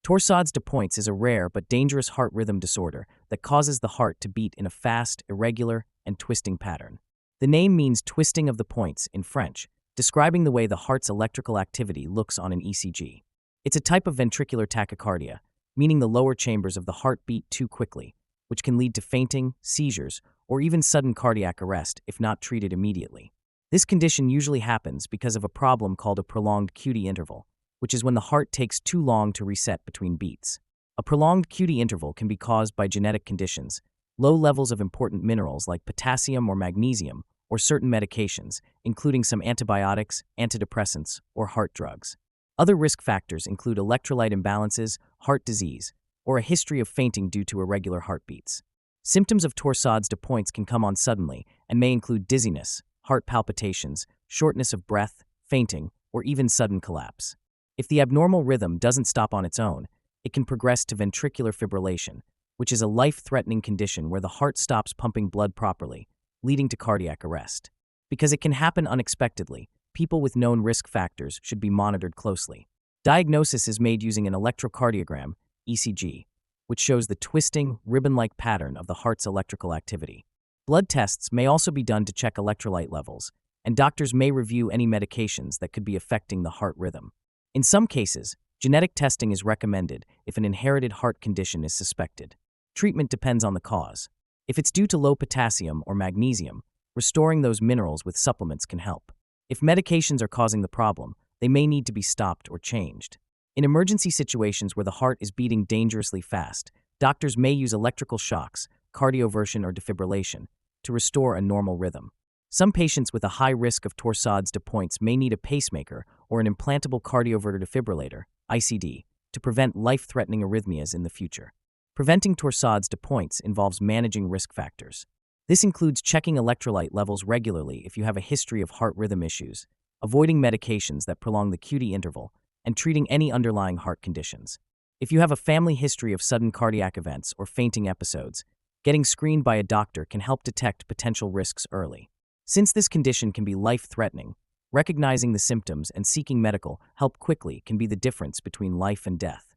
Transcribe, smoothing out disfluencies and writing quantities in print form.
Torsades de pointes is a rare but dangerous heart rhythm disorder that causes the heart to beat in a fast, irregular, and twisting pattern. The name means twisting of the points in French, describing the way the heart's electrical activity looks on an ECG. It's a type of ventricular tachycardia, meaning the lower chambers of the heart beat too quickly, which can lead to fainting, seizures, or even sudden cardiac arrest if not treated immediately. This condition usually happens because of a problem called a prolonged QT interval, which is when the heart takes too long to reset between beats. A prolonged QT interval can be caused by genetic conditions, low levels of important minerals like potassium or magnesium, or certain medications, including some antibiotics, antidepressants, or heart drugs. Other risk factors include electrolyte imbalances, heart disease, or a history of fainting due to irregular heartbeats. Symptoms of torsades de pointes can come on suddenly and may include dizziness, heart palpitations, shortness of breath, fainting, or even sudden collapse. If the abnormal rhythm doesn't stop on its own, it can progress to ventricular fibrillation, which is a life-threatening condition where the heart stops pumping blood properly, leading to cardiac arrest. Because it can happen unexpectedly, people with known risk factors should be monitored closely. Diagnosis is made using an electrocardiogram, ECG, which shows the twisting, ribbon-like pattern of the heart's electrical activity. Blood tests may also be done to check electrolyte levels, and doctors may review any medications that could be affecting the heart rhythm. In some cases, genetic testing is recommended if an inherited heart condition is suspected. Treatment depends on the cause. If it's due to low potassium or magnesium, restoring those minerals with supplements can help. If medications are causing the problem, they may need to be stopped or changed. In emergency situations where the heart is beating dangerously fast, doctors may use electrical shocks, cardioversion or defibrillation, to restore a normal rhythm. Some patients with a high risk of torsades de pointes may need a pacemaker or an implantable cardioverter defibrillator, ICD, to prevent life-threatening arrhythmias in the future. Preventing torsades de pointes involves managing risk factors. This includes checking electrolyte levels regularly if you have a history of heart rhythm issues, avoiding medications that prolong the QT interval, and treating any underlying heart conditions. If you have a family history of sudden cardiac events or fainting episodes, getting screened by a doctor can help detect potential risks early. Since this condition can be life-threatening, recognizing the symptoms and seeking medical help quickly can be the difference between life and death.